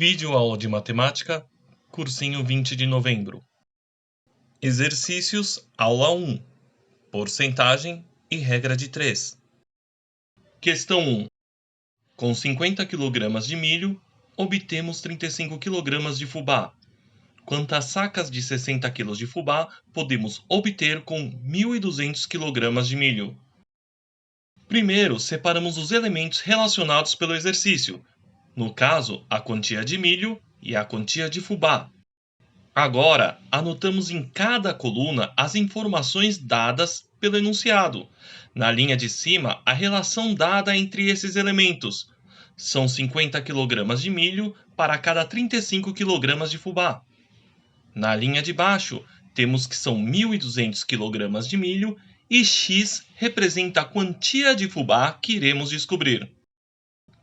Videoaula de Matemática, cursinho 20 de novembro. Exercícios, aula 1. Porcentagem e regra de 3. Questão 1. Com 50 kg de milho, obtemos 35 kg de fubá. Quantas sacas de 60 kg de fubá podemos obter com 1.200 kg de milho? Primeiro, separamos os elementos relacionados pelo exercício. No caso, a quantia de milho e a quantia de fubá. Agora, anotamos em cada coluna as informações dadas pelo enunciado. Na linha de cima, a relação dada entre esses elementos. São 50 kg de milho para cada 35 kg de fubá. Na linha de baixo, temos que são 1.200 kg de milho e x representa a quantia de fubá que iremos descobrir.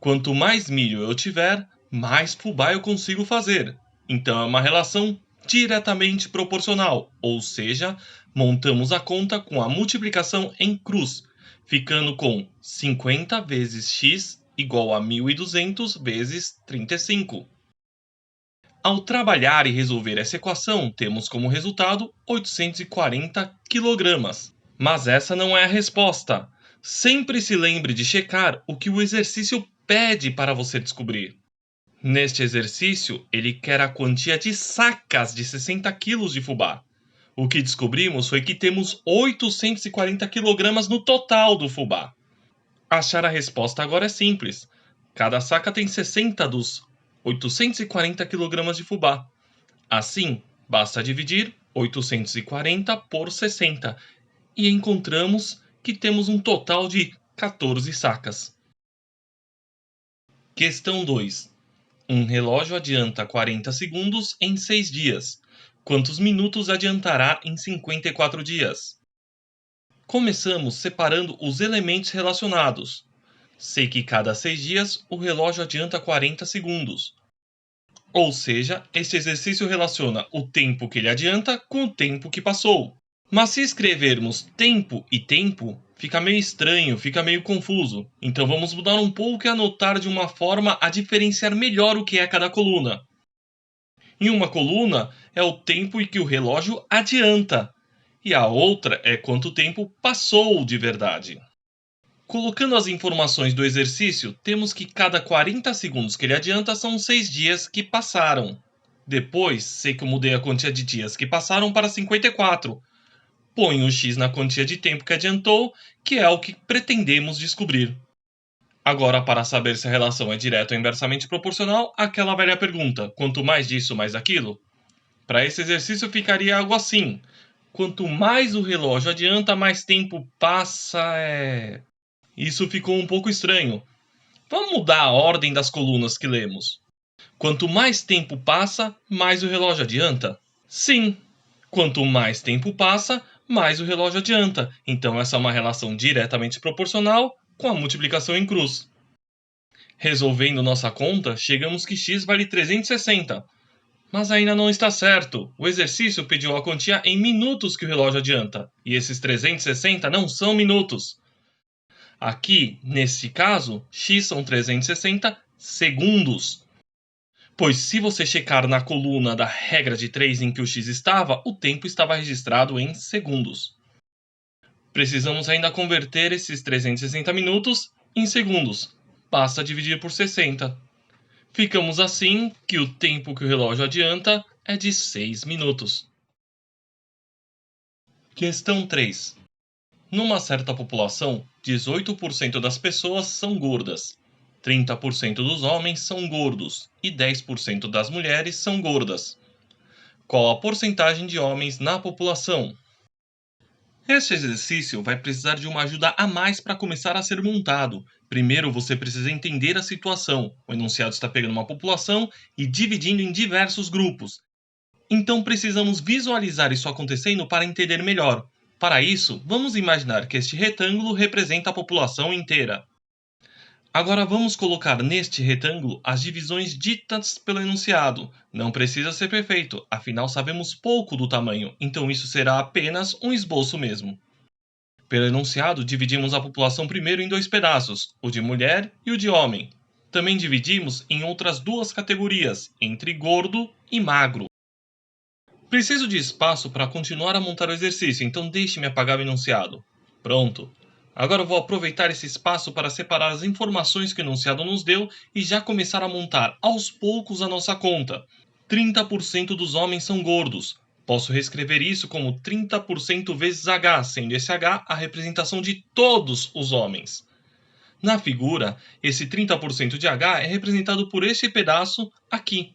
Quanto mais milho eu tiver, mais fubá eu consigo fazer. Então é uma relação diretamente proporcional, ou seja, montamos a conta com a multiplicação em cruz, ficando com 50 vezes x igual a 1.200 vezes 35. Ao trabalhar e resolver essa equação, temos como resultado 840 kg. Mas essa não é a resposta. Sempre se lembre de checar o que o exercício pede para você descobrir. Neste exercício, ele quer a quantia de sacas de 60 kg de fubá. O que descobrimos foi que temos 840 kg no total do fubá. Achar a resposta agora é simples. Cada saca tem 60 dos 840 kg de fubá. Assim, basta dividir 840 por 60 e encontramos que temos um total de 14 sacas. Questão 2. Um relógio adianta 40 segundos em 6 dias. Quantos minutos adiantará em 54 dias? Começamos separando os elementos relacionados. Sei que cada 6 dias o relógio adianta 40 segundos. Ou seja, este exercício relaciona o tempo que ele adianta com o tempo que passou. Mas se escrevermos tempo e tempo, fica meio estranho, fica meio confuso. Então vamos mudar um pouco e anotar de uma forma a diferenciar melhor o que é cada coluna. Em uma coluna é o tempo em que o relógio adianta, e a outra é quanto tempo passou de verdade. Colocando as informações do exercício, temos que cada 40 segundos que ele adianta são 6 dias que passaram. Depois, sei que eu mudei a quantia de dias que passaram para 54. Põe o x na quantia de tempo que adiantou, que é o que pretendemos descobrir. Agora, para saber se a relação é direta ou inversamente proporcional, aquela velha pergunta: quanto mais disso, mais aquilo? Para esse exercício ficaria algo assim: quanto mais o relógio adianta, mais tempo passa. Isso ficou um pouco estranho. Vamos mudar a ordem das colunas que lemos. Quanto mais tempo passa, mais o relógio adianta? Sim. Quanto mais tempo passa, mais o relógio adianta. Então essa é uma relação diretamente proporcional com a multiplicação em cruz. Resolvendo nossa conta, chegamos que x vale 360. Mas ainda não está certo. O exercício pediu a quantia em minutos que o relógio adianta. E esses 360 não são minutos. Aqui, nesse caso, x são 360 segundos. Pois se você checar na coluna da regra de 3 em que o x estava, o tempo estava registrado em segundos. Precisamos ainda converter esses 360 minutos em segundos. Basta dividir por 60. Ficamos assim que o tempo que o relógio adianta é de 6 minutos. Questão 3. Numa certa população, 18% das pessoas são gordas. 30% dos homens são gordos e 10% das mulheres são gordas. Qual a porcentagem de homens na população? Este exercício vai precisar de uma ajuda a mais para começar a ser montado. Primeiro você precisa entender a situação. O enunciado está pegando uma população e dividindo em diversos grupos. Então precisamos visualizar isso acontecendo para entender melhor. Para isso, vamos imaginar que este retângulo representa a população inteira. Agora vamos colocar neste retângulo as divisões ditas pelo enunciado. Não precisa ser perfeito, afinal sabemos pouco do tamanho, então isso será apenas um esboço mesmo. Pelo enunciado, dividimos a população primeiro em 2 pedaços, o de mulher e o de homem. Também dividimos em outras duas categorias, entre gordo e magro. Preciso de espaço para continuar a montar o exercício, então deixe-me apagar o enunciado. Pronto. Agora eu vou aproveitar esse espaço para separar as informações que o enunciado nos deu e já começar a montar aos poucos a nossa conta. 30% dos homens são gordos. Posso reescrever isso como 30% vezes H, sendo esse H a representação de todos os homens. Na figura, esse 30% de H é representado por este pedaço aqui.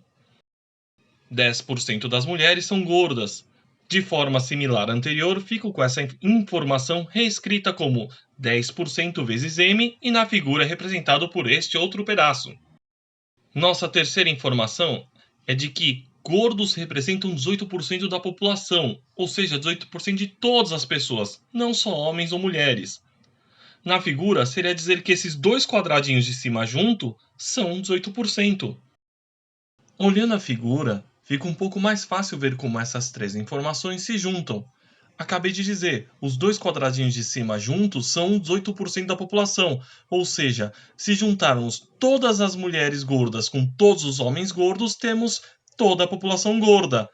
10% das mulheres são gordas. De forma similar à anterior, fico com essa informação reescrita como 10% vezes M e na figura é representado por este outro pedaço. Nossa terceira informação é de que gordos representam 18% da população, ou seja, 18% de todas as pessoas, não só homens ou mulheres. Na figura, seria dizer que esses dois quadradinhos de cima junto são 18%. Olhando a figura, fica um pouco mais fácil ver como essas três informações se juntam. Acabei de dizer, os dois quadradinhos de cima juntos são 18% da população, ou seja, se juntarmos todas as mulheres gordas com todos os homens gordos, temos toda a população gorda.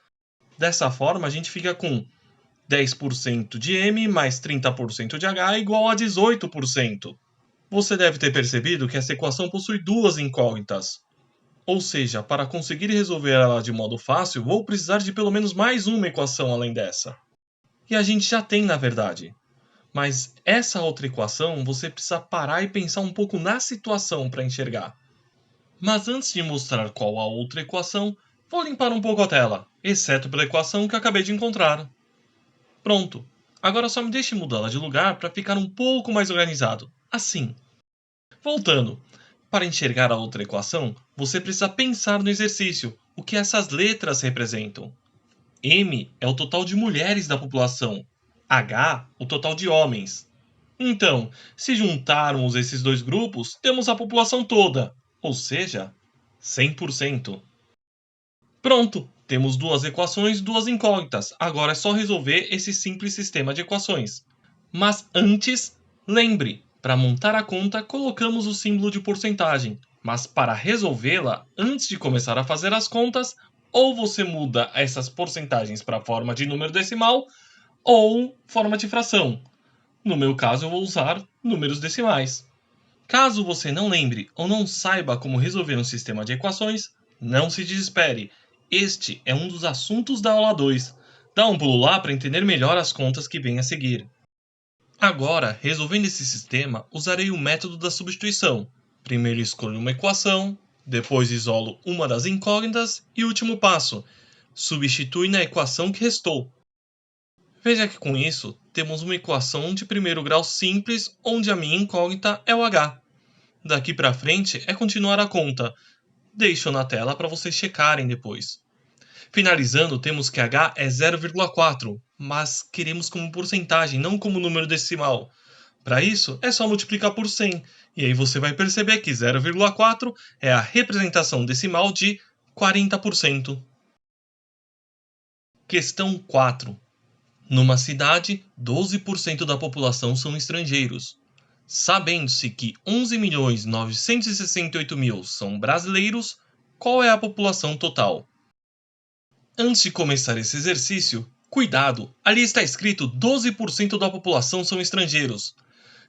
Dessa forma, a gente fica com 10% de M mais 30% de H igual a 18%. Você deve ter percebido que essa equação possui duas incógnitas. Ou seja, para conseguir resolver ela de modo fácil, vou precisar de pelo menos mais uma equação além dessa. E a gente já tem, na verdade. Mas essa outra equação você precisa parar e pensar um pouco na situação para enxergar. Mas antes de mostrar qual a outra equação, vou limpar um pouco a tela, exceto pela equação que acabei de encontrar. Pronto. Agora só me deixe mudá-la de lugar para ficar um pouco mais organizado. Assim. Voltando. Para enxergar a outra equação, você precisa pensar no exercício, o que essas letras representam. M é o total de mulheres da população, H, o total de homens. Então, se juntarmos esses dois grupos, temos a população toda, ou seja, 100%. Pronto, temos duas equações, duas incógnitas. Agora é só resolver esse simples sistema de equações. Mas antes, lembre, para montar a conta, colocamos o símbolo de porcentagem, mas para resolvê-la, antes de começar a fazer as contas, ou você muda essas porcentagens para a forma de número decimal ou forma de fração. No meu caso, eu vou usar números decimais. Caso você não lembre ou não saiba como resolver um sistema de equações, não se desespere. Este é um dos assuntos da aula 2. Dá um pulo lá para entender melhor as contas que vêm a seguir. Agora, resolvendo esse sistema, usarei o método da substituição. Primeiro escolho uma equação, depois isolo uma das incógnitas e último passo, substitui na equação que restou. Veja que com isso, temos uma equação de primeiro grau simples, onde a minha incógnita é o h. Daqui para frente é continuar a conta. Deixo na tela para vocês checarem depois. Finalizando, temos que h é 0,4, mas queremos como porcentagem, não como número decimal. Para isso, é só multiplicar por 100, e aí você vai perceber que 0,4 é a representação decimal de 40%. Questão 4. Numa cidade, 12% da população são estrangeiros. Sabendo-se que 11.968.000 são brasileiros, qual é a população total? Antes de começar esse exercício, cuidado, ali está escrito 12% da população são estrangeiros.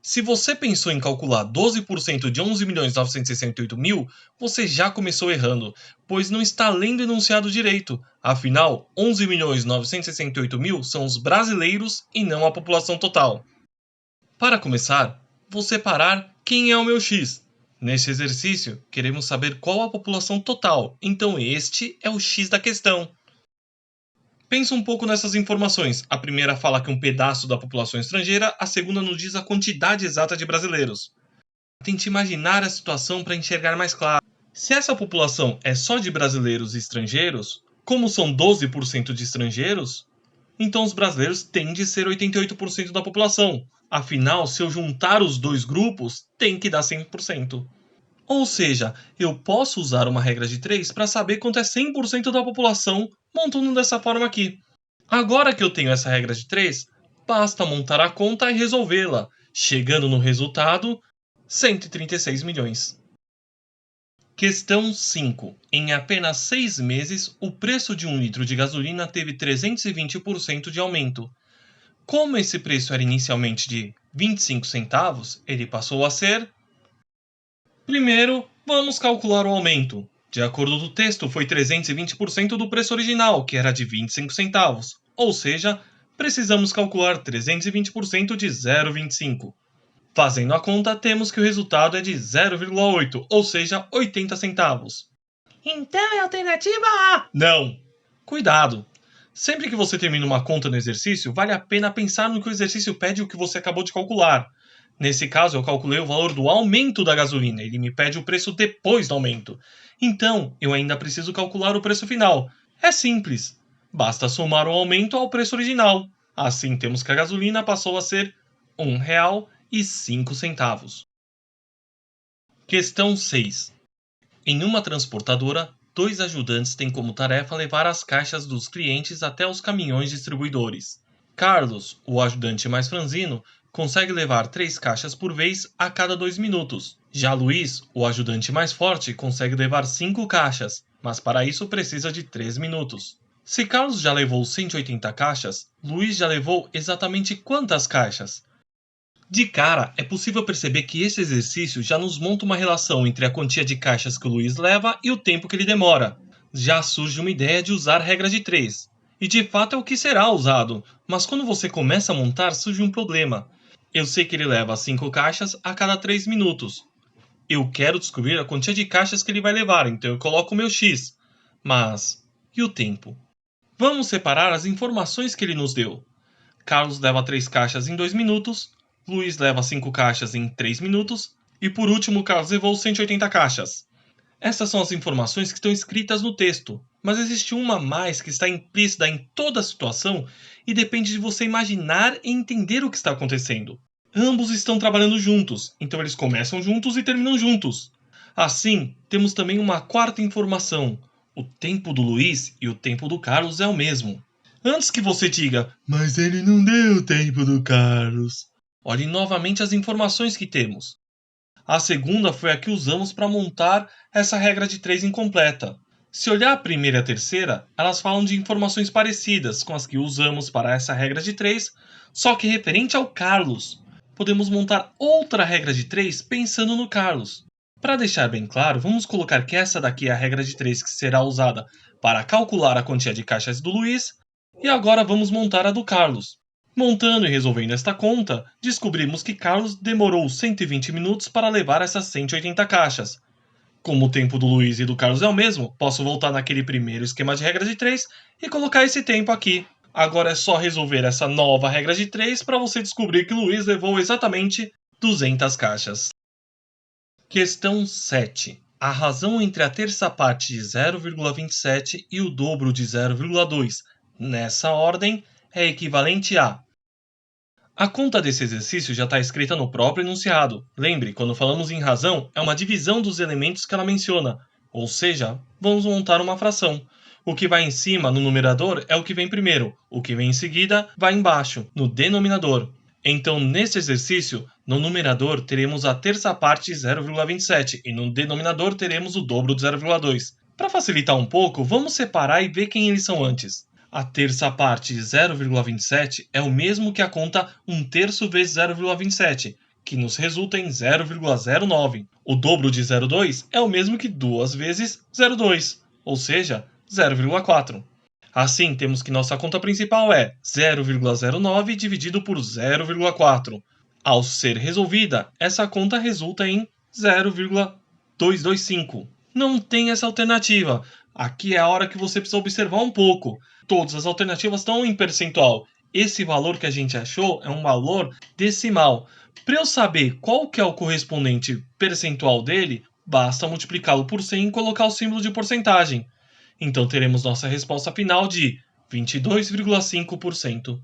Se você pensou em calcular 12% de 11.968.000, você já começou errando, pois não está lendo o enunciado direito. Afinal, 11.968.000 são os brasileiros e não a população total. Para começar, vou separar quem é o meu x. Neste exercício, queremos saber qual a população total, então este é o x da questão. Pensa um pouco nessas informações. A primeira fala que um pedaço da população estrangeira, a segunda nos diz a quantidade exata de brasileiros. Tente imaginar a situação para enxergar mais claro. Se essa população é só de brasileiros e estrangeiros, como são 12% de estrangeiros, então os brasileiros têm de ser 88% da população. Afinal, se eu juntar os dois grupos, tem que dar 100%. Ou seja, eu posso usar uma regra de 3 para saber quanto é 100% da população montando dessa forma aqui. Agora que eu tenho essa regra de 3, basta montar a conta e resolvê-la, chegando no resultado 136 milhões. Questão 5. Em apenas 6 meses, o preço de 1 litro de gasolina teve 320% de aumento. Como esse preço era inicialmente de 25 centavos, ele passou a ser... Primeiro, vamos calcular o aumento. De acordo com o texto, foi 320% do preço original, que era de 25 centavos. Ou seja, precisamos calcular 320% de 0,25. Fazendo a conta, temos que o resultado é de 0,8, ou seja, 80 centavos. Então é a alternativa A. Não! Cuidado! Sempre que você termina uma conta no exercício, vale a pena pensar no que o exercício pede e o que você acabou de calcular. Nesse caso, eu calculei o valor do aumento da gasolina. Ele me pede o preço depois do aumento. Então, eu ainda preciso calcular o preço final. É simples. Basta somar o aumento ao preço original. Assim, temos que a gasolina passou a ser R$ 1,05. Questão 6. Em uma transportadora, 2 ajudantes têm como tarefa levar as caixas dos clientes até os caminhões distribuidores. Carlos, o ajudante mais franzino, consegue levar 3 caixas por vez a cada 2 minutos. Já Luiz, o ajudante mais forte, consegue levar 5 caixas, mas para isso precisa de 3 minutos. Se Carlos já levou 180 caixas, Luiz já levou exatamente quantas caixas? De cara, é possível perceber que esse exercício já nos monta uma relação entre a quantia de caixas que o Luiz leva e o tempo que ele demora. Já surge uma ideia de usar a regra de 3. E de fato é o que será usado, mas quando você começa a montar surge um problema. Eu sei que ele leva 5 caixas a cada 3 minutos. Eu quero descobrir a quantia de caixas que ele vai levar, então eu coloco o meu X. Mas, e o tempo? Vamos separar as informações que ele nos deu. Carlos leva 3 caixas em 2 minutos, Luiz leva 5 caixas em 3 minutos e por último Carlos levou 180 caixas. Essas são as informações que estão escritas no texto, mas existe uma a mais que está implícita em toda a situação e depende de você imaginar e entender o que está acontecendo. Ambos estão trabalhando juntos, então eles começam juntos e terminam juntos. Assim, temos também uma quarta informação. O tempo do Luiz e o tempo do Carlos é o mesmo. Antes que você diga, mas ele não deu o tempo do Carlos. Olhe novamente as informações que temos. A segunda foi a que usamos para montar essa regra de 3 incompleta. Se olhar a primeira e a terceira, elas falam de informações parecidas com as que usamos para essa regra de 3, só que referente ao Carlos. Podemos montar outra regra de 3 pensando no Carlos. Para deixar bem claro, vamos colocar que essa daqui é a regra de 3 que será usada para calcular a quantia de caixas do Luiz, e agora vamos montar a do Carlos. Montando e resolvendo esta conta, descobrimos que Carlos demorou 120 minutos para levar essas 180 caixas. Como o tempo do Luiz e do Carlos é o mesmo, posso voltar naquele primeiro esquema de regra de 3 e colocar esse tempo aqui. Agora é só resolver essa nova regra de 3 para você descobrir que Luiz levou exatamente 200 caixas. Questão 7. A razão entre a terça parte de 0,27 e o dobro de 0,2, nessa ordem, é equivalente a... A conta desse exercício já está escrita no próprio enunciado. Lembre, quando falamos em razão, é uma divisão dos elementos que ela menciona. Ou seja, vamos montar uma fração. O que vai em cima, no numerador, é o que vem primeiro. O que vem em seguida, vai embaixo, no denominador. Então, neste exercício, no numerador teremos a terça parte de 0,27 e no denominador teremos o dobro de 0,2. Para facilitar um pouco, vamos separar e ver quem eles são antes. A terça parte de 0,27 é o mesmo que a conta 1/3 vezes 0,27, que nos resulta em 0,09. O dobro de 0,2 é o mesmo que 2 vezes 0,2, ou seja, 0,4. Assim, temos que nossa conta principal é 0,09 dividido por 0,4. Ao ser resolvida, essa conta resulta em 0,225. Não tem essa alternativa. Aqui é a hora que você precisa observar um pouco. Todas as alternativas estão em percentual. Esse valor que a gente achou é um valor decimal. Para eu saber qual que é o correspondente percentual dele, basta multiplicá-lo por 100 e colocar o símbolo de porcentagem. Então teremos nossa resposta final de 22,5%.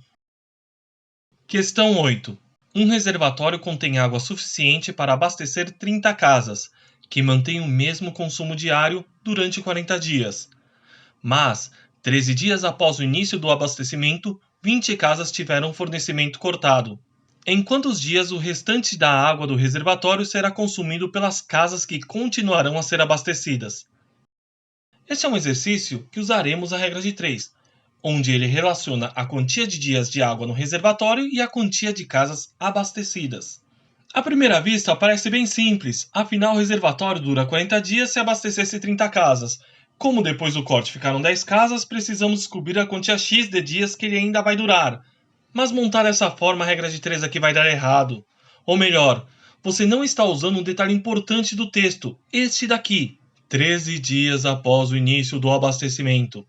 Questão 8. Um reservatório contém água suficiente para abastecer 30 casas, que mantêm o mesmo consumo diário durante 40 dias. Mas, 13 dias após o início do abastecimento, 20 casas tiveram fornecimento cortado. Em quantos dias o restante da água do reservatório será consumido pelas casas que continuarão a ser abastecidas? Esse é um exercício que usaremos a regra de 3, onde ele relaciona a quantia de dias de água no reservatório e a quantia de casas abastecidas. À primeira vista parece bem simples, afinal o reservatório dura 40 dias se abastecesse 30 casas. Como depois do corte ficaram 10 casas, precisamos descobrir a quantia X de dias que ele ainda vai durar. Mas montar dessa forma a regra de 3 aqui vai dar errado. Ou melhor, você não está usando um detalhe importante do texto, este daqui. 13 dias após o início do abastecimento.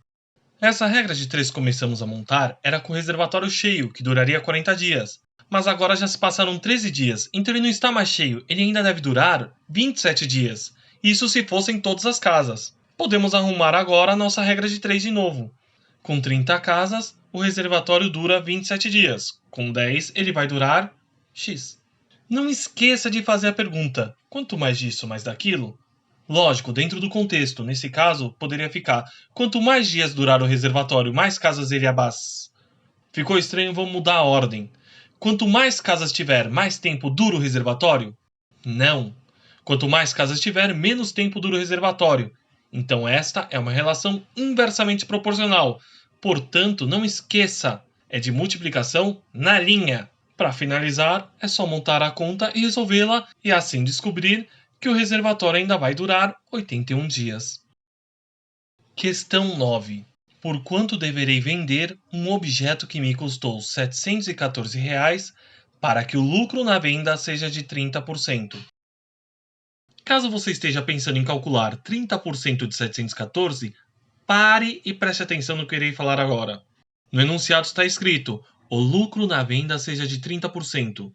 Essa regra de 3 que começamos a montar era com o reservatório cheio, que duraria 40 dias. Mas agora já se passaram 13 dias, então ele não está mais cheio, ele ainda deve durar 27 dias. Isso se fossem todas as casas. Podemos arrumar agora a nossa regra de 3 de novo. Com 30 casas, o reservatório dura 27 dias. Com 10, ele vai durar X. Não esqueça de fazer a pergunta: quanto mais disso, mais daquilo? Lógico, dentro do contexto. Nesse caso, poderia ficar: quanto mais dias durar o reservatório, mais casas ele abastece. Ficou estranho? Vamos mudar a ordem. Quanto mais casas tiver, mais tempo dura o reservatório? Não. Quanto mais casas tiver, menos tempo dura o reservatório. Então esta é uma relação inversamente proporcional. Portanto, não esqueça, é de multiplicação na linha. Para finalizar, é só montar a conta e resolvê-la e assim descobrir que o reservatório ainda vai durar 81 dias. Questão 9. Por quanto deverei vender um objeto que me custou R$ 714 para que o lucro na venda seja de 30%? Caso você esteja pensando em calcular 30% de 714, pare e preste atenção no que irei falar agora. No enunciado está escrito: o lucro na venda seja de 30%.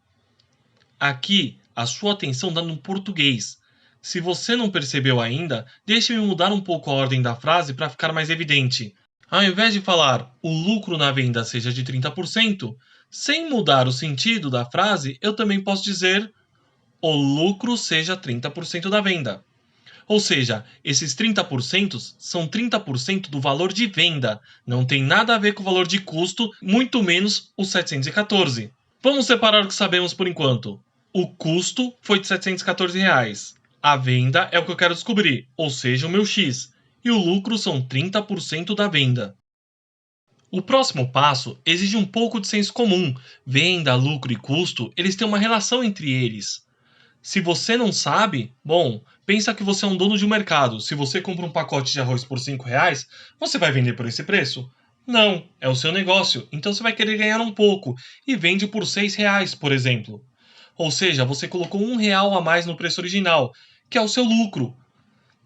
Aqui, a sua atenção está no português. Se você não percebeu ainda, deixe-me mudar um pouco a ordem da frase para ficar mais evidente. Ao invés de falar o lucro na venda seja de 30%, sem mudar o sentido da frase, eu também posso dizer o lucro seja 30% da venda. Ou seja, esses 30% são 30% do valor de venda. Não tem nada a ver com o valor de custo, muito menos os 714. Vamos separar o que sabemos por enquanto. O custo foi de R$ 714. A venda é o que eu quero descobrir, ou seja, o meu X. E o lucro são 30% da venda. O próximo passo exige um pouco de senso comum. Venda, lucro e custo, eles têm uma relação entre eles. Se você não sabe, bom, pensa que você é um dono de um mercado. Se você compra um pacote de arroz por R$ 5, você vai vender por esse preço? Não, é o seu negócio, então você vai querer ganhar um pouco e vende por R$ 6, por exemplo. Ou seja, você colocou R$ 1 a mais no preço original, que é o seu lucro.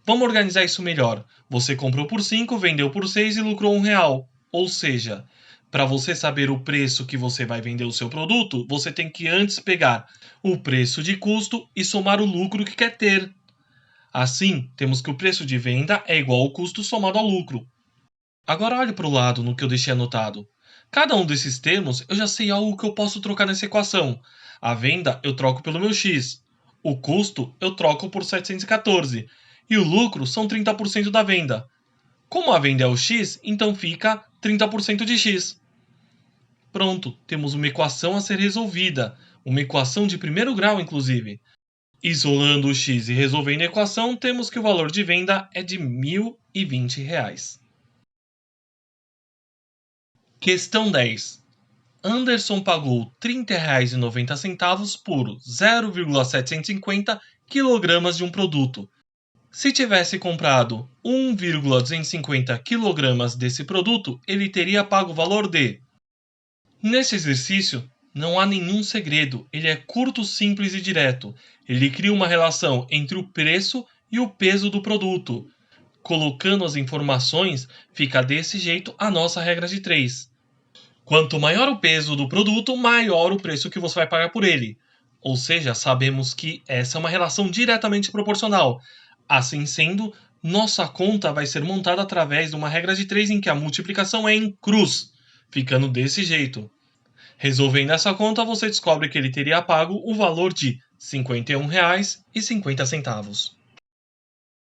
Vamos organizar isso melhor. Você comprou por 5, vendeu por 6 e lucrou R$ 1. Ou seja, para você saber o preço que você vai vender o seu produto, você tem que antes pegar o preço de custo e somar o lucro que quer ter. Assim, temos que o preço de venda é igual ao custo somado ao lucro. Agora olhe para o lado no que eu deixei anotado. Cada um desses termos eu já sei algo que eu posso trocar nessa equação. A venda eu troco pelo meu X. O custo eu troco por 714. E o lucro são 30% da venda. Como a venda é o X, então fica 30% de X. Pronto, temos uma equação a ser resolvida. Uma equação de primeiro grau, inclusive. Isolando o X e resolvendo a equação, temos que o valor de venda é de R$ 1.020. Questão 10. Anderson pagou R$ 30,90 por 0,750 kg de um produto. Se tivesse comprado 1,250 kg desse produto, ele teria pago o valor de... Nesse exercício, não há nenhum segredo, ele é curto, simples e direto. Ele cria uma relação entre o preço e o peso do produto. Colocando as informações, fica desse jeito a nossa regra de 3. Quanto maior o peso do produto, maior o preço que você vai pagar por ele. Ou seja, sabemos que essa é uma relação diretamente proporcional. Assim sendo, nossa conta vai ser montada através de uma regra de 3 em que a multiplicação é em cruz, ficando desse jeito. Resolvendo essa conta, você descobre que ele teria pago o valor de R$ 51,50.